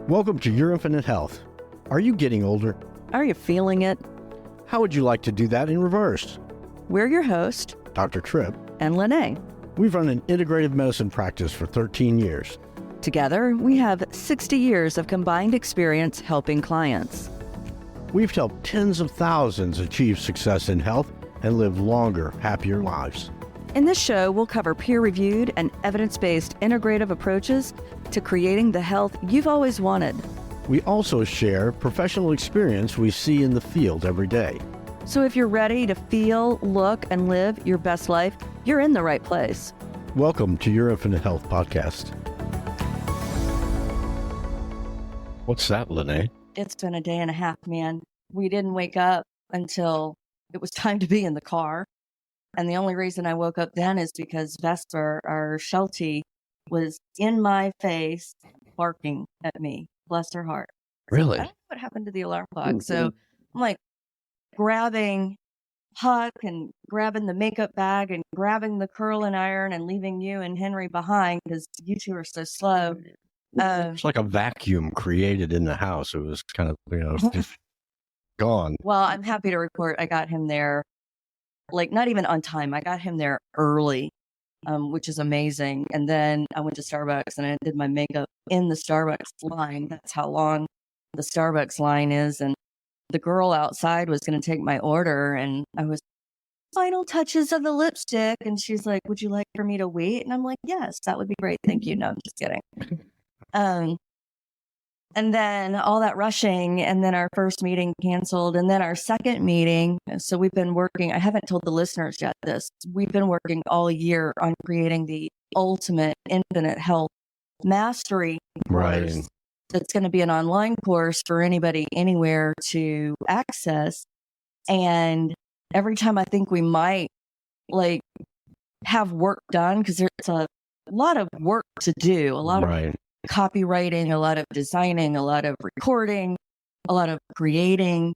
Welcome to Your Infinite Health. Are you getting older? Are you feeling it? How would you like to do that in reverse? We're your host, Dr. Tripp and LeNae. We've run an integrative medicine practice for 13 years. Together, we have 60 years of combined experience helping clients. We've helped tens of thousands achieve success in health and live longer, happier lives. In this show, we'll cover peer-reviewed and evidence-based integrative approaches to creating the health you've always wanted. We also share professional experience we see in the field every day. So if you're ready to feel, look, and live your best life, you're in the right place. Welcome to Your Infinite Health podcast. What's that, LeNae? It's been a day and a half, man. We didn't wake up until it was time to be in the car. And the only reason I woke up then is because Vesper, our Sheltie, was in my face barking at me. Bless her heart. Really? I don't know what happened to the alarm clock. So I'm like grabbing Huck and grabbing the makeup bag and grabbing the curling iron and leaving you and Henry behind because you two are so slow. It's like a vacuum created in the house. It was kind of, just gone. Well, I'm happy to report I got him there, like not even on time. I got him there early, which is amazing. And then I went to Starbucks and I did my makeup in the Starbucks line. That's how long the Starbucks line is. And the girl outside was going to take my order and I was final touches of the lipstick. And she's like, would you like for me to wait? And I'm like, yes, that would be great. Thank you. No, I'm just kidding. And then all that rushing, and then our first meeting canceled, and then our second meeting. So we've been working, I haven't told the listeners yet this, we've been working all year on creating the ultimate infinite health mastery course. Right. That's going to be an online course for anybody anywhere to access. And every time I think we might have work done, because there's a lot of work to do, a lot of copywriting, a lot of designing, a lot of recording, a lot of creating.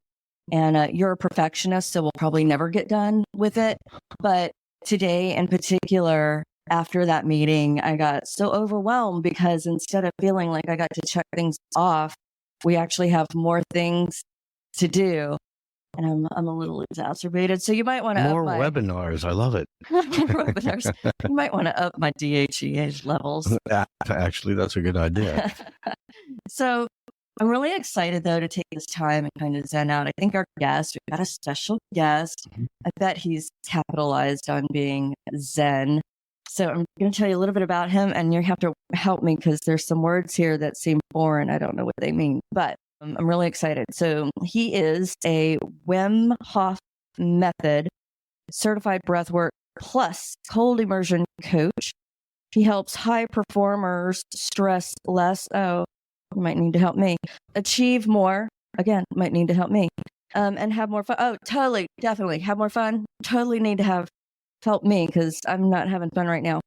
And you're a perfectionist, so we'll probably never get done with it. But today in particular, after that meeting, I got so overwhelmed because instead of feeling like I got to check things off, we actually have more things to do. And I'm a little exacerbated. So you might want to more webinars. I love it. More webinars. You might want to up my DHEA levels. Actually, that's a good idea. So I'm really excited, though, to take this time and kind of zen out. I think we've got a special guest. I bet he's capitalized on being zen. So I'm going to tell you a little bit about him, and you have to help me because there's some words here that seem foreign. I don't know what they mean, but I'm really excited. So he is a Wim Hof Method certified breathwork plus cold immersion coach. He helps high performers stress less. Oh, you might need to help me. Achieve more. Again, might need to help me. And have more fun. Oh, totally. Definitely. Have more fun. Totally need to help me because I'm not having fun right now.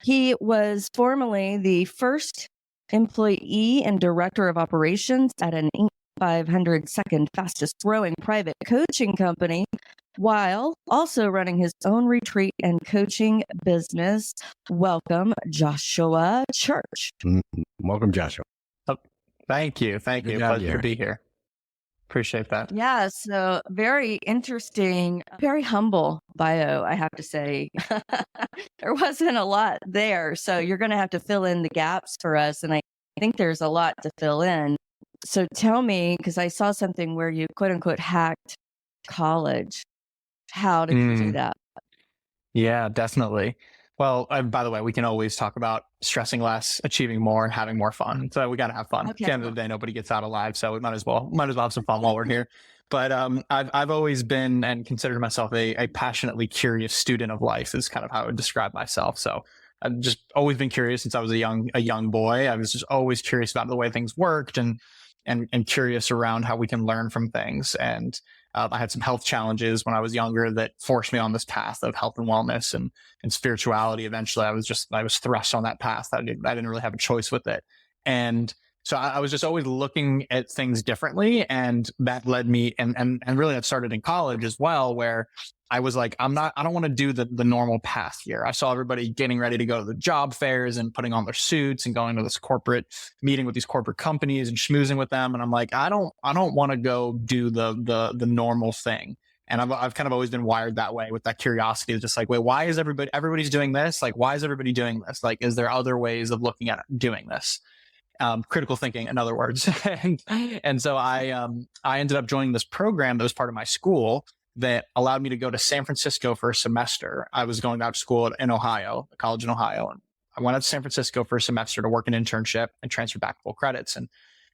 He was formerly the first employee and director of operations at an Inc. 500 second fastest growing private coaching company, while also running his own retreat and coaching business. Welcome, Joshua Church. Welcome, Joshua. Oh, thank you. Pleasure to be here. Appreciate that. Yeah, so very interesting, very humble bio, I have to say. There wasn't a lot there, so you're going to have to fill in the gaps for us, and I think there's a lot to fill in. So tell me, because I saw something where you quote unquote hacked college. How did you do that? Yeah, definitely. Well, by the way, we can always talk about stressing less, achieving more, and having more fun. So we got to have fun. Okay. At the end of the day, nobody gets out alive, so we might as well have some fun while we're here. But I've always been and considered myself a passionately curious student of life. Is kind of how I would describe myself. So I've just always been curious since I was a young boy. I was just always curious about the way things worked and curious around how we can learn from things. And I had some health challenges when I was younger that forced me on this path of health and wellness and spirituality. Eventually, I was thrust on that path. I didn't really have a choice with it. And so I was just always looking at things differently. And that led me, and really that started in college as well, where I was like, I don't want to do the normal path here. I saw everybody getting ready to go to the job fairs and putting on their suits and going to this corporate meeting with these corporate companies and schmoozing with them. And I'm like, I don't want to go do the normal thing. And I've kind of always been wired that way, with that curiosity. It's just like, wait, why is everybody's doing this? Like, why is everybody doing this? Like, is there other ways of looking at doing this? Critical thinking, in other words. and so I ended up joining this program that was part of my school that allowed me to go to San Francisco for a semester. I was going out to school in Ohio, a college in Ohio, and I went out to San Francisco for a semester to work an internship and transfer back full credits. And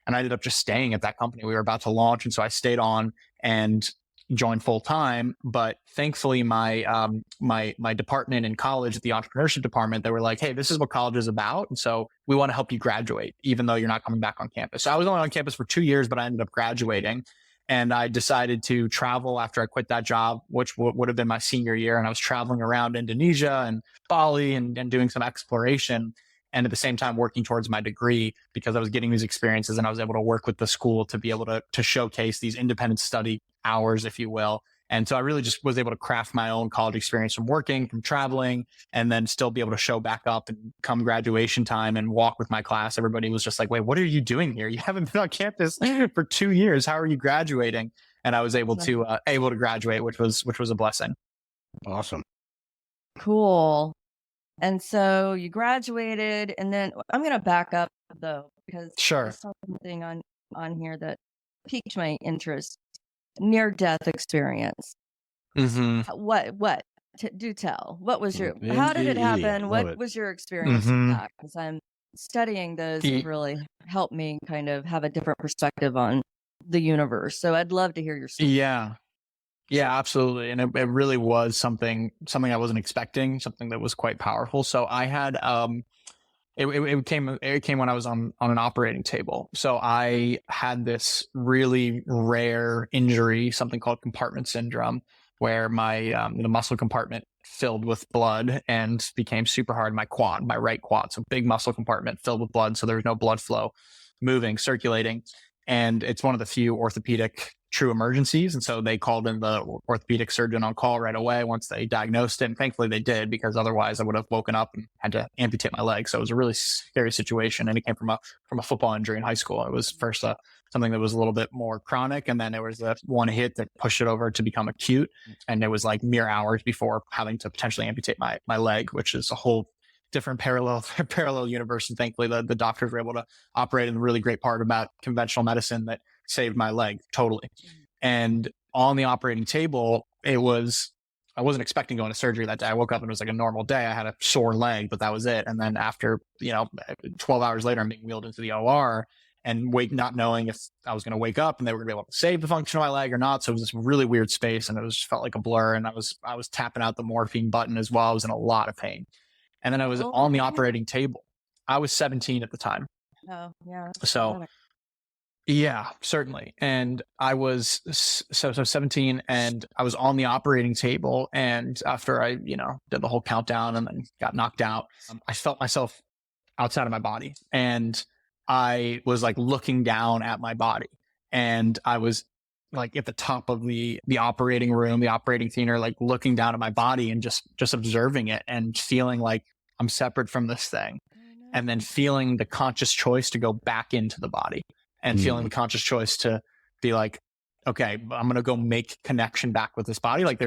I ended up just staying at that company. We were about to launch, and so I stayed on and joined full time. But thankfully, my my department in college, the entrepreneurship department, they were like, "Hey, this is what college is about, and so we want to help you graduate, even though you're not coming back on campus." So I was only on campus for 2 years, but I ended up graduating. And I decided to travel after I quit that job, which would have been my senior year. And I was traveling around Indonesia and Bali and doing some exploration. And at the same time, working towards my degree, because I was getting these experiences and I was able to work with the school to be able to showcase these independent study hours, if you will. And so I really just was able to craft my own college experience from working, from traveling, and then still be able to show back up and come graduation time and walk with my class. Everybody was just like, wait, what are you doing here? You haven't been on campus for 2 years. How are you graduating? And I was able to graduate, which was a blessing. Awesome. Cool. And so you graduated, and then I'm going to back up though, because Sure. I saw something on here that piqued my interest. Near-death experience. Mm-hmm. What? Do tell. What was your? How did it happen? What was your experience with that? Because I'm studying those have really helped me kind of have a different perspective on the universe. So I'd love to hear your story. Yeah, absolutely. And it really was something I wasn't expecting, something that was quite powerful. So I had it came when I was on an operating table. So I had this really rare injury, something called compartment syndrome, where my the muscle compartment filled with blood and became super hard. My right quad, so big muscle compartment filled with blood, so there was no blood flow moving, circulating. And it's one of the few orthopedic true emergencies. And so they called in the orthopedic surgeon on call right away once they diagnosed it. And thankfully they did, because otherwise I would have woken up and had to amputate my leg. So it was a really scary situation. And it came from a football injury in high school. It was first something that was a little bit more chronic. And then there was that one hit that pushed it over to become acute. And it was like mere hours before having to potentially amputate my leg, which is a whole different parallel universe. And thankfully the doctors were able to operate in the really great part about conventional medicine that saved my leg totally. And on the operating table, I wasn't expecting going to surgery that day. I woke up and it was like a normal day. I had a sore leg, but that was it. And then after, 12 hours later, I'm being wheeled into the OR and not knowing if I was going to wake up and they were going to be able to save the function of my leg or not. So it was this really weird space, and it felt like a blur. And I was tapping out the morphine button as well. I was in a lot of pain. And then I was on the operating table. I was 17 at the time. Oh, yeah. So, yeah, certainly. And I was so 17, and I was on the operating table. And after I, did the whole countdown and then got knocked out, I felt myself outside of my body. And I was like looking down at my body. And I was like at the top of the operating room, the operating theater, like looking down at my body and just observing it and feeling like I'm separate from this thing. And then feeling the conscious choice to go back into the body, and feeling the conscious choice to be like, okay, I'm going to go make connection back with this body. Like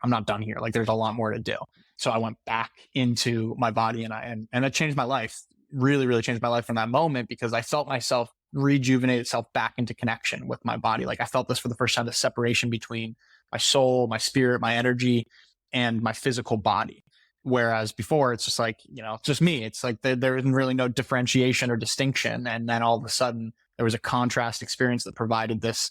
I'm not done here. Like there's a lot more to do. So I went back into my body, and it changed my life, really, really changed my life from that moment, because I felt myself rejuvenate itself back into connection with my body. Like I felt this for the first time, the separation between my soul, my spirit, my energy, and my physical body. Whereas before it's just like, it's just me. It's like there isn't really no differentiation or distinction. And then all of a sudden there was a contrast experience that provided this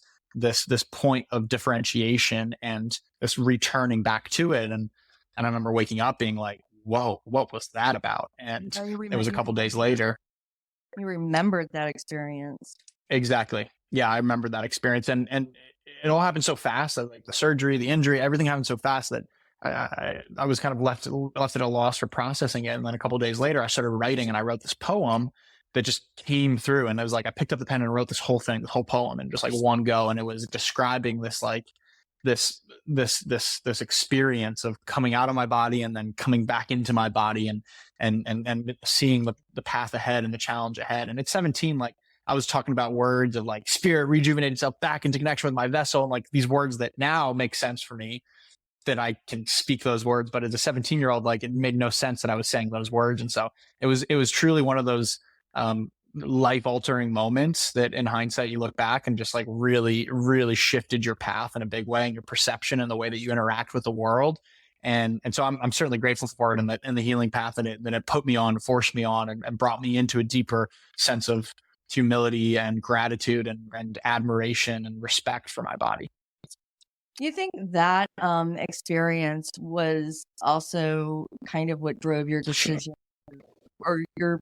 point of differentiation and this returning back to it. And I remember waking up being like, whoa, what was that about? And it was a couple days later. You remembered that experience. Exactly. Yeah, I remember that experience. And it all happened so fast that, like, the surgery, the injury, everything happened so fast that I was kind of left at a loss for processing it. And then a couple of days later, I started writing, and I wrote this poem that just came through. And it was like, I picked up the pen and wrote this whole poem in just like one go. And it was describing this this experience of coming out of my body and then coming back into my body and seeing the path ahead and the challenge ahead. And at 17, like I was talking about words of like spirit rejuvenated itself back into connection with my vessel, and like these words that now make sense for me, that I can speak those words. But as a 17-year-old, like it made no sense that I was saying those words. And so it was truly one of those life altering moments that in hindsight you look back and just like really, really shifted your path in a big way, and your perception and the way that you interact with the world. And so I'm certainly grateful for it, and the healing path that it put me on, forced me on, and brought me into a deeper sense of humility and gratitude and admiration and respect for my body. Do you think that experience was also kind of what drove your decision, or your,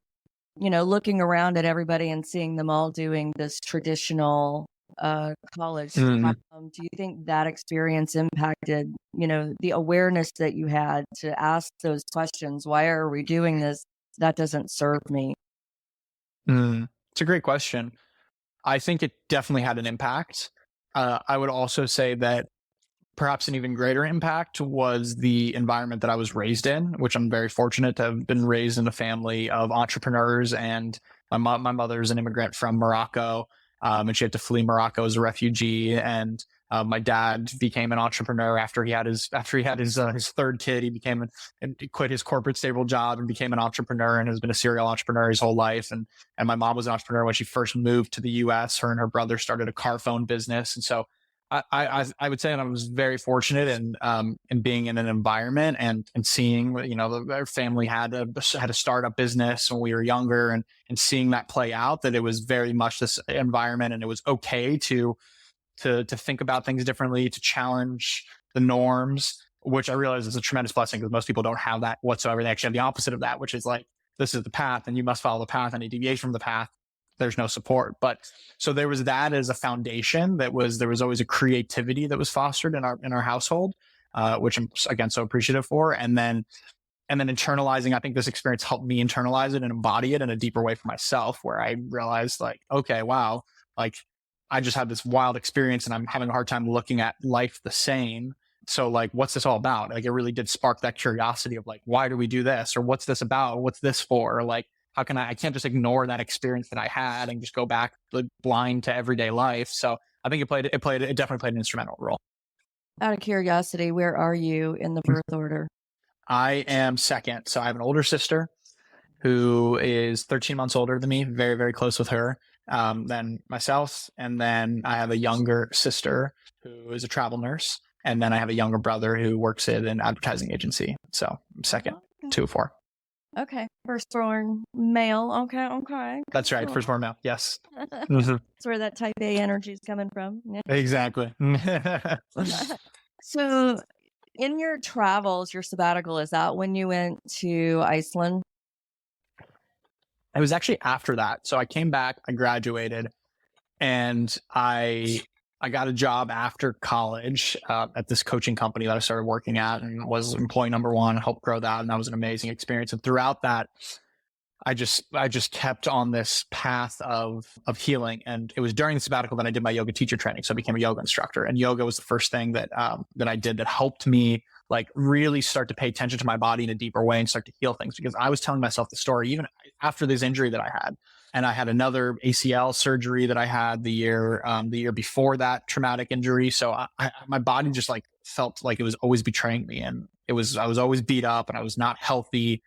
looking around at everybody and seeing them all doing this traditional college? Mm-hmm. Do you think that experience impacted, the awareness that you had to ask those questions? Why are we doing this? That doesn't serve me. It's a great question. I think it definitely had an impact. I would also say that perhaps an even greater impact was the environment that I was raised in, which I'm very fortunate to have been raised in a family of entrepreneurs. And my mother's an immigrant from Morocco, and she had to flee Morocco as a refugee. And my dad became an entrepreneur after he had his third kid. He quit his corporate stable job and became an entrepreneur, and has been a serial entrepreneur his whole life. And my mom was an entrepreneur when she first moved to the U.S. Her and her brother started a car phone business, and so I would say that I was very fortunate in being in an environment and seeing, our family had a startup business when we were younger, and seeing that play out, that it was very much this environment, and it was okay to think about things differently, to challenge the norms, which I realize is a tremendous blessing, because most people don't have that whatsoever. They actually have the opposite of that, which is like, this is the path and you must follow the path. Any deviation from the path, there's no support. But so there was that as a foundation. There was always a creativity that was fostered in our household, which I'm again so appreciative for. And then internalizing, I think this experience helped me internalize it and embody it in a deeper way for myself, where I realized like, okay, wow, like I just had this wild experience and I'm having a hard time looking at life the same. So like, what's this all about? Like, it really did spark that curiosity of like, why do we do this? Or what's this about? What's this for? Or like, how can I can't just ignore that experience that I had and just go back blind to everyday life. So I think it definitely played an instrumental role. Out of curiosity, where are you in the birth order? I am second. So I have an older sister who is 13 months older than me, very, very close with her, than myself. And then I have a younger sister who is a travel nurse. And then I have a younger brother who works at an advertising agency. So I'm second, okay. 2 of 4. Okay. Firstborn male. Okay. That's right. Cool. Firstborn male. Yes. That's where that type A energy is coming from. Yeah. Exactly. So in your travels, your sabbatical, is that when you went to Iceland? It was actually after that. So I came back, I graduated, and I got a job after college at this coaching company that I started working at, and was employee number 1, helped grow that. And that was an amazing experience. And throughout that, I just kept on this path of healing. And it was during the sabbatical that I did my yoga teacher training. So I became a yoga instructor, and yoga was the first thing that I did that helped me like really start to pay attention to my body in a deeper way and start to heal things, because I was telling myself the story even after this injury that I had. And I had another ACL surgery that I had the year before that traumatic injury. So my body just like felt like it was always betraying me, and I was always beat up, and I was not healthy.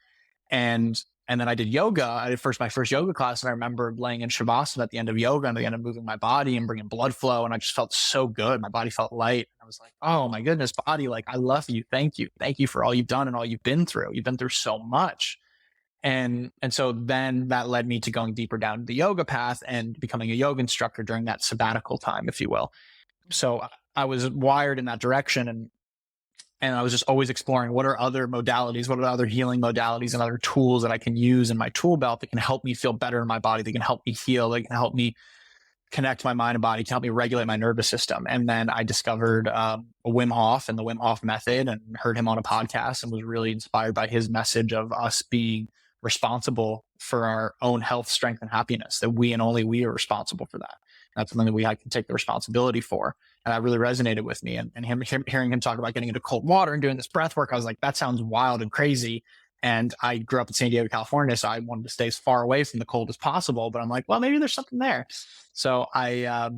And then I did yoga. I did my first yoga class, and I remember laying in shavasana at the end of yoga, and at the end of moving my body and bringing blood flow, and I just felt so good. My body felt light. I was like, oh my goodness, body, like I love you. Thank you for all you've done and all you've been through. You've been through so much. And so then that led me to going deeper down the yoga path and becoming a yoga instructor during that sabbatical time, if you will. So I was wired in that direction, and I was just always exploring what are other modalities, what are other healing modalities and other tools that I can use in my tool belt that can help me feel better in my body, that can help me heal, that can help me connect my mind and body, to help me regulate my nervous system. And then I discovered Wim Hof and the Wim Hof Method, and heard him on a podcast, and was really inspired by his message of us being responsible for our own health, strength, and happiness, that we and only we are responsible for that. That's something that we can take the responsibility for. And that really resonated with me. And hearing him talk about getting into cold water and doing this breath work, I was like, that sounds wild and crazy. And I grew up in San Diego, California, so I wanted to stay as far away from the cold as possible. But I'm like, well, maybe there's something there. So I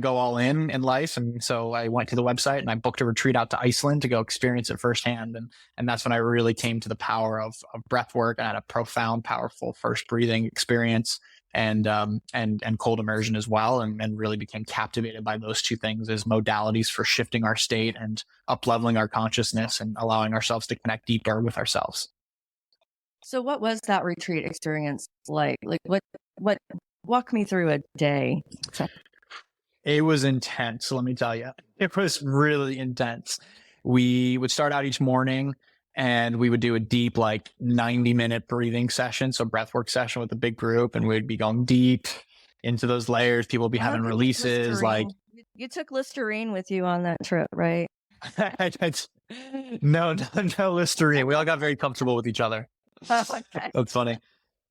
go all in life. And so I went to the website and I booked a retreat out to Iceland to go experience it firsthand. And that's when I really came to the power of breath work. I had a profound, powerful first breathing experience and cold immersion as well. And really became captivated by those two things as modalities for shifting our state and up leveling our consciousness and allowing ourselves to connect deeper with ourselves. So what was that retreat experience like? Like what walk me through a day? It was intense, let me tell you. It was really intense. We would start out each morning and we would do a deep, like 90-minute breathing session. So breathwork session with a big group, and we'd be going deep into those layers. People would be having releases. Like, you took Listerine with you on that trip, right? No Listerine. We all got very comfortable with each other. Okay. That's funny.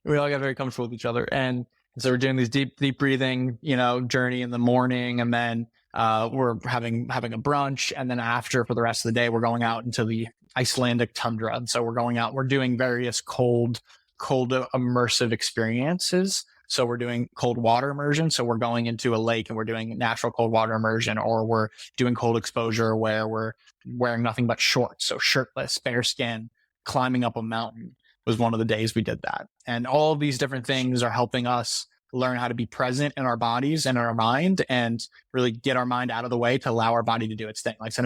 We all got very comfortable with each other. And so we're doing these deep breathing, journey in the morning. And then we're having a brunch. And then after, for the rest of the day, we're going out into the Icelandic tundra. And so we're going out, we're doing various cold immersive experiences. So we're doing cold water immersion. So we're going into a lake and we're doing natural cold water immersion, or we're doing cold exposure where we're wearing nothing but shorts. So shirtless, bare skin, climbing up a mountain was one of the days we did that. And all of these different things are helping us learn how to be present in our bodies and in our mind, and really get our mind out of the way to allow our body to do its thing. Like it's an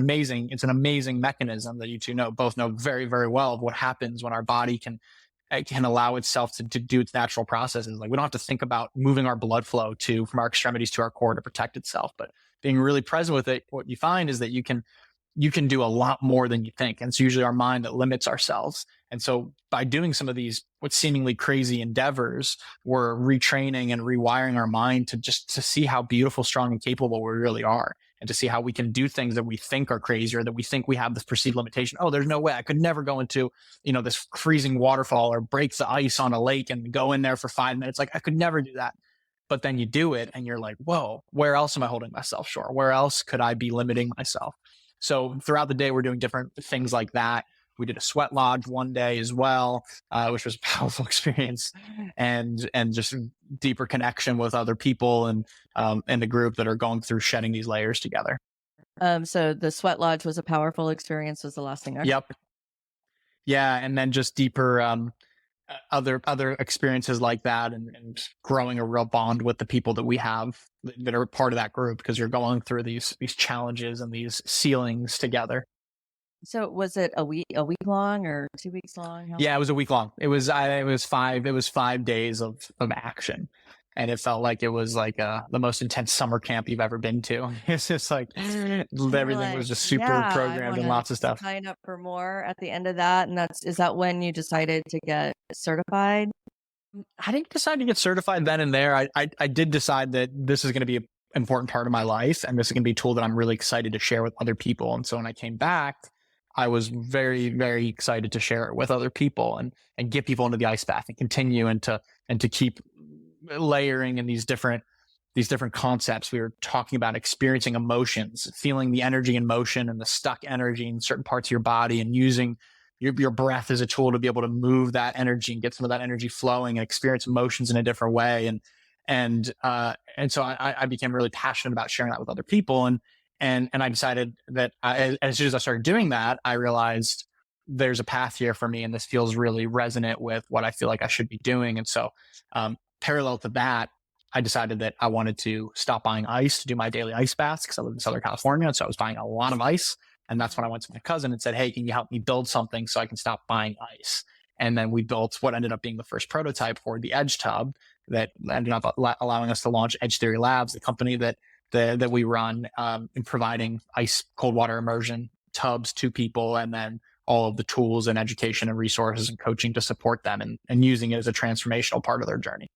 amazing mechanism that you two both know very, very well of what happens when our body can allow itself to do its natural processes. Like we don't have to think about moving our blood flow from our extremities to our core to protect itself, but being really present with it, what you find is that you can do a lot more than you think. And it's usually our mind that limits ourselves. And so by doing some of these, what seemingly crazy endeavors, we're retraining and rewiring our mind to see how beautiful, strong, and capable we really are. And to see how we can do things that we think are crazy, or that we think we have this perceived limitation. Oh, there's no way I could never go into, this freezing waterfall or break the ice on a lake and go in there for 5 minutes. Like I could never do that. But then you do it and you're like, whoa, where else am I holding myself short? Where else could I be limiting myself? So throughout the day, we're doing different things like that. We did a sweat lodge one day as well, which was a powerful experience, and just deeper connection with other people and in the group that are going through shedding these layers together. So the sweat lodge was a powerful experience, was the last thing. Yep. Yeah, and then just deeper other experiences like that, and growing a real bond with the people that we have that are part of that group, because you're going through these challenges and these ceilings together. So was it a week long or 2 weeks long? Yeah, it was a week long. It was 5 days of action. And it felt like it was like the most intense summer camp you've ever been to. It's just like everything was just super programmed and lots of stuff. Sign up for more at the end of that. And is that when you decided to get certified? I didn't decide to get certified then and there. I did decide that this is going to be an important part of my life, and this is going to be a tool that I'm really excited to share with other people. And so when I came back, I was very, very excited to share it with other people and get people into the ice bath and continue and to keep layering in these different concepts. We were talking about experiencing emotions, feeling the energy in motion and the stuck energy in certain parts of your body, and using your breath as a tool to be able to move that energy and get some of that energy flowing and experience emotions in a different way. And so I became really passionate about sharing that with other people. And I decided that as soon as I started doing that, I realized there's a path here for me, and this feels really resonant with what I feel like I should be doing. And so parallel to that, I decided that I wanted to stop buying ice to do my daily ice baths, because I live in Southern California. And so I was buying a lot of ice. And that's when I went to my cousin and said, hey, can you help me build something so I can stop buying ice? And then we built what ended up being the first prototype for the Edge Tub that ended up allowing us to launch Edge Theory Labs, the company that we run, in providing ice cold water immersion tubs to people, and then all of the tools and education and resources and coaching to support them, and using it as a transformational part of their journey.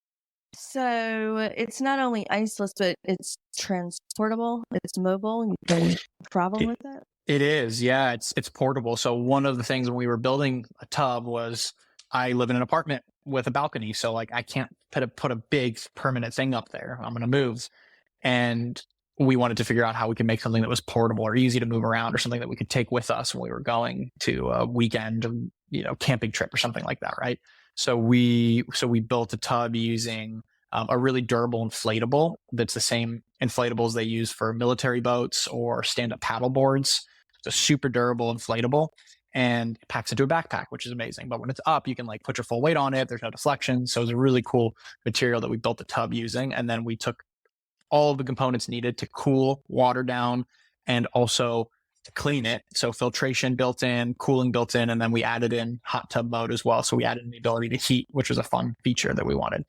So it's not only iceless, but it's transportable, it's mobile, you can travel with it? It is, yeah. It's portable. So one of the things when we were building a tub was I live in an apartment with a balcony. So like I can't put a big permanent thing up there. I'm going to move. And we wanted to figure out how we could make something that was portable or easy to move around, or something that we could take with us when we were going to a weekend, camping trip or something like that. Right. So we built a tub using a really durable inflatable that's the same inflatables they use for military boats or stand-up paddle boards. It's a super durable inflatable, and it packs into a backpack, which is amazing. But when it's up, you can like put your full weight on it. There's no deflection. So it was a really cool material that we built the tub using. And then we took all of the components needed to cool water down and also to clean it. So filtration built in, cooling built in, and then we added in hot tub mode as well. So we added in the ability to heat, which was a fun feature that we wanted.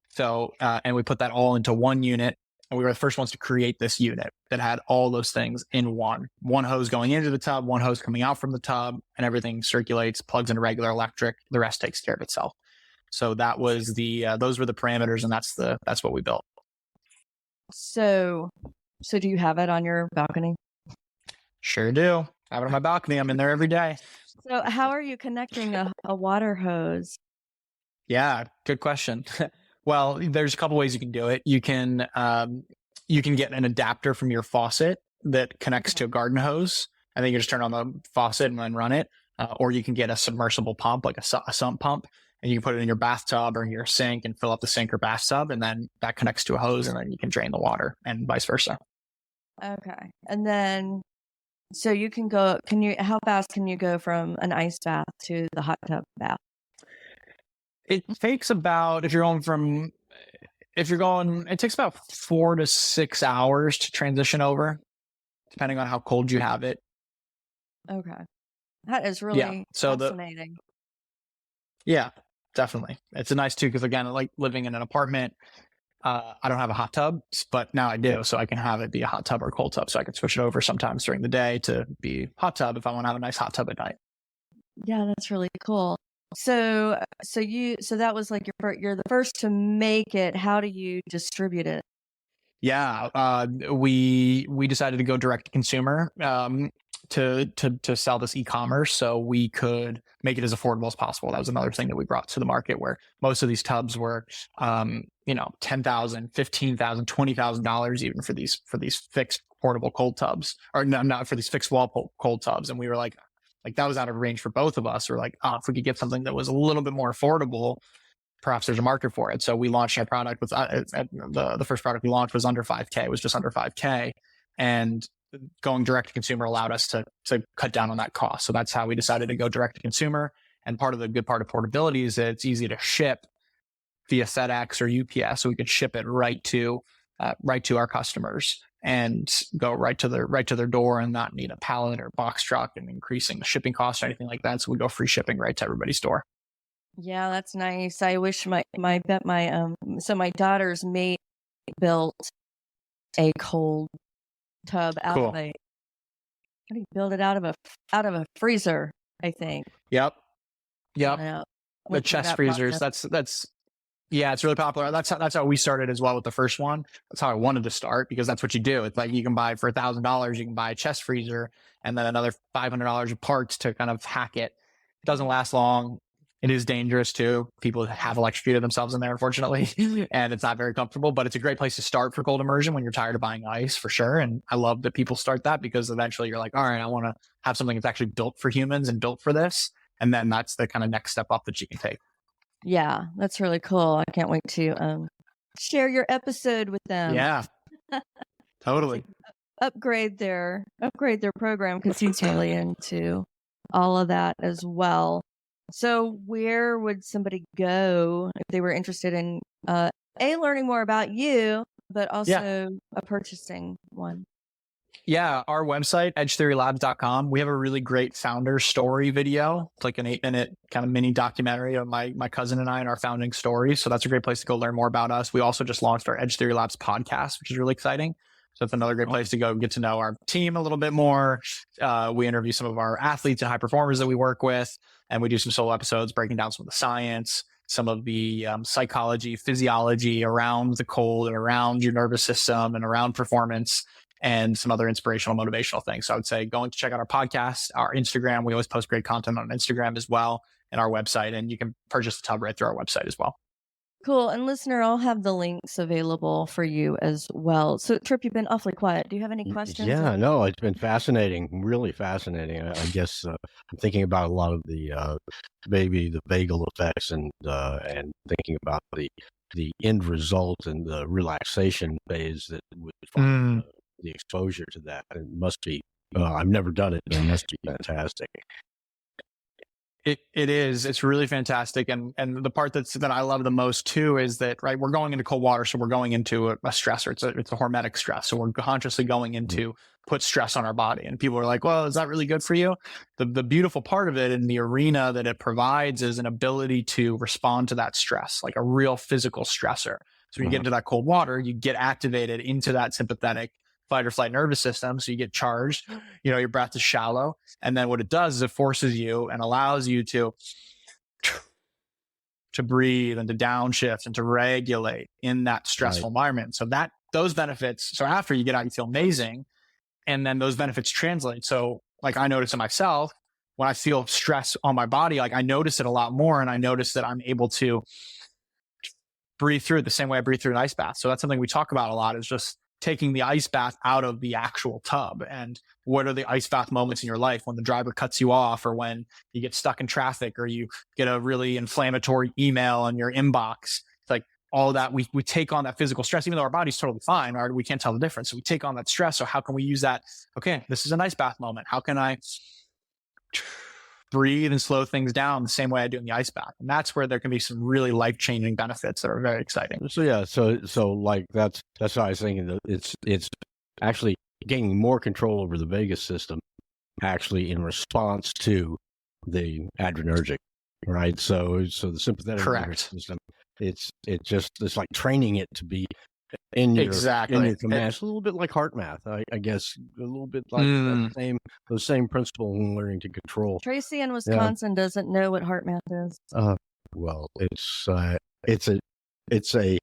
So, and we put that all into one unit. And we were the first ones to create this unit that had all those things in one hose going into the tub, one hose coming out from the tub, and everything circulates, plugs into regular electric. The rest takes care of itself. So that was those were the parameters, and that's what we built. So do you have it on your balcony? Sure do. I have it on my balcony. I'm in there every day. So how are you connecting a water hose? Yeah, good question. Well, there's a couple ways you can do it. You can get an adapter from your faucet that connects to a garden hose. I think you just turn on the faucet and then run it. Or you can get a submersible pump, like a sump pump, and you can put it in your bathtub or in your sink and fill up the sink or bathtub, and then that connects to a hose, and then you can drain the water, and vice versa. Okay. And then, so you can go, how fast can you go from an ice bath to the hot tub bath? It takes about, it takes about 4 to 6 hours to transition over, depending on how cold you have it. Okay. That is really fascinating. Yeah, definitely. It's a nice too, because again, like living in an apartment, I don't have a hot tub, but now I do. So I can have it be a hot tub or a cold tub. So I can switch it over sometimes during the day to be hot tub if I want to have a nice hot tub at night. Yeah, that's really cool. So that was like you're the first to make it. How do you distribute it? Yeah, we decided to go direct to consumer to sell this e-commerce, so we could make it as affordable as possible. That was another thing that we brought to the market, where most of these tubs were, $10,000, $15,000, $20,000 even for these fixed portable cold tubs, or no, not for these fixed wall cold tubs. And we were like that was out of range for both of us. We're like, if we could get something that was a little bit more affordable, perhaps there's a market for it. So we launched our product with the first product we launched was under 5K. It was just under 5K, and going direct to consumer allowed us to cut down on that cost. So that's how we decided to go direct to consumer. And part of the good part of portability is that it's easy to ship via FedEx or UPS, so we could ship it right to our customers and go right to their door, and not need a pallet or box truck and increasing the shipping costs or anything like that. So we go free shipping right to everybody's door. Yeah, that's nice. I wish my daughter's mate built a cold tub out Cool. of how do you build it out of a freezer, I think. Yep. The chest freezers. That's yeah, it's really popular. That's how we started as well with the first one. That's how I wanted to start, because that's what you do. It's like you can buy for $1,000, you can buy a chest freezer and then another $500 of parts to kind of hack it. It doesn't last long. It is dangerous too. People have electrocuted themselves in there, unfortunately, and it's not very comfortable, but it's a great place to start for cold immersion when you're tired of buying ice, for sure. And I love that people start that, because eventually you're like, all right, I want to have something that's actually built for humans and built for this. And then that's the kind of next step up that you can take. Yeah, that's really cool. I can't wait to share your episode with them. Yeah, totally. Upgrade their program, because he's really into all of that as well. So where would somebody go if they were interested in learning more about you, but also purchasing one? Yeah, our website, edgetheorylabs.com. We have a really great founder story video. It's like an 8-minute kind of mini documentary of my cousin and I and our founding story. So that's a great place to go learn more about us. We also just launched our Edge Theory Labs podcast, which is really exciting. So it's another great place to go get to know our team a little bit more. We interview some of our athletes and high performers that we work with, and we do some solo episodes breaking down some of the science, some of the psychology, physiology around the cold and around your nervous system and around performance, and some other inspirational, motivational things. So I would say going to check out our podcast, our Instagram. We always post great content on Instagram as well. in our website, and you can purchase the tub right through our website as well. Cool. And listener, I'll have the links available for you as well. So Trip, you've been awfully quiet. Do you have any questions? Yeah, no, it's been fascinating, really fascinating. I guess I'm thinking about a lot of the vagal effects and thinking about the end result and the relaxation phase that would find the exposure to that. It must be, I've never done it, but it must be fantastic. It is. It's really fantastic. And the part that I love the most too is that, right, we're going into cold water. So we're going into a stressor. It's a hormetic stress. So we're consciously going into put stress on our body. And people are like, well, is that really good for you? The beautiful part of it in the arena that it provides is an ability to respond to that stress, like a real physical stressor. So when you get into that cold water, you get activated into that sympathetic fight or flight nervous system. So you get charged, your breath is shallow. And then what it does is it forces you and allows you to breathe and to downshift and to regulate in that stressful environment. So those benefits, so after you get out, you feel amazing. And then those benefits translate. So like I notice in myself, when I feel stress on my body, like I notice it a lot more. And I notice that I'm able to breathe through it the same way I breathe through an ice bath. So that's something we talk about a lot, is just taking the ice bath out of the actual tub. And what are the ice bath moments in your life when the driver cuts you off, or when you get stuck in traffic, or you get a really inflammatory email on your inbox? It's like all that we take on that physical stress, even though our body's totally fine, or we can't tell the difference. So we take on that stress. So how can we use that? Okay, this is an ice bath moment. How can I breathe and slow things down the same way I do in the ice bath? And that's where there can be some really life-changing benefits that are very exciting. So yeah, so like that's what I was thinking. That it's actually gaining more control over the vagus system, actually in response to the adrenergic, right? So the sympathetic nervous system, it's like training it to be in your command. It's a little bit like heart math, I guess. A little bit like those same principle when learning to control. Tracy in Wisconsin doesn't know what heart math is. Well, it's a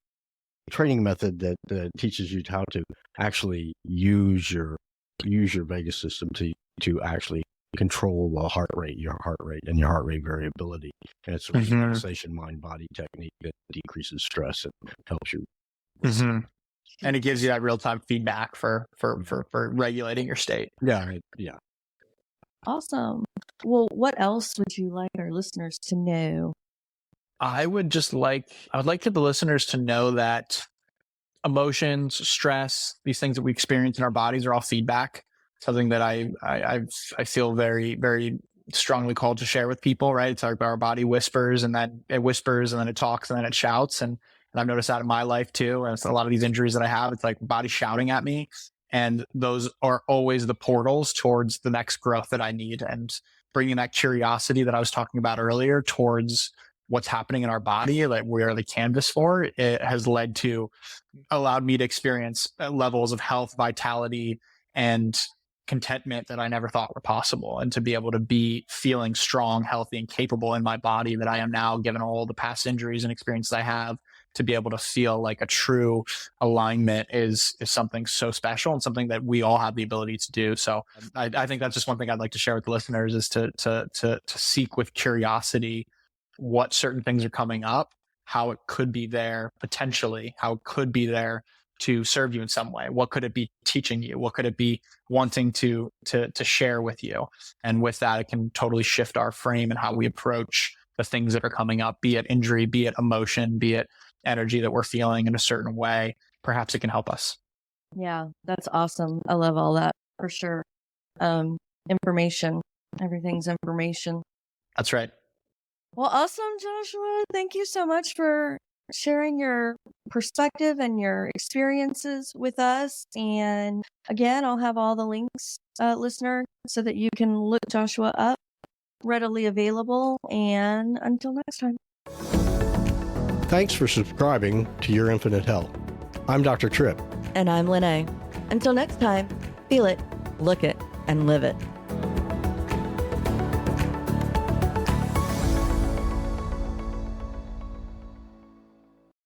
training method that teaches you how to actually use your vagus system to actually control the heart rate and your heart rate variability. And it's a relaxation mind-body technique that decreases stress and helps you. And it gives you that real-time feedback for regulating your state. Yeah. Awesome. Well, what else would you like our listeners to know? I would like the listeners to know that emotions, stress, these things that we experience in our bodies are all feedback. Something that I feel very, very strongly called to share with people, right? It's like our body whispers, and then it whispers, and then it talks, and then it shouts. And I've noticed that in my life too. And it's a lot of these injuries that I have, it's like body shouting at me. And those are always the portals towards the next growth that I need. And bringing that curiosity that I was talking about earlier towards what's happening in our body, like we are the canvas for, it has allowed me to experience levels of health, vitality, and contentment that I never thought were possible. And to be able to be feeling strong, healthy, and capable in my body that I am now, given all the past injuries and experiences I have, to be able to feel like a true alignment is something so special, and something that we all have the ability to do. So I think that's just one thing I'd like to share with the listeners, is to seek with curiosity what certain things are coming up, how it could be there potentially, how it could be there to serve you in some way. What could it be teaching you? What could it be wanting to share with you? And with that, it can totally shift our frame and how we approach the things that are coming up, be it injury, be it emotion, be it energy that we're feeling in a certain way. Perhaps it can help us. Yeah, that's awesome. I love all that, for sure. Information. Everything's information. That's right. Well, awesome, Joshua. Thank you so much for sharing your perspective and your experiences with us. And again, I'll have all the links, listener, so that you can look Joshua up, readily available. And until next time. Thanks for subscribing to Your Infinite Health. I'm Dr. Tripp. And I'm LeNae. Until next time, feel it, look it, and live it.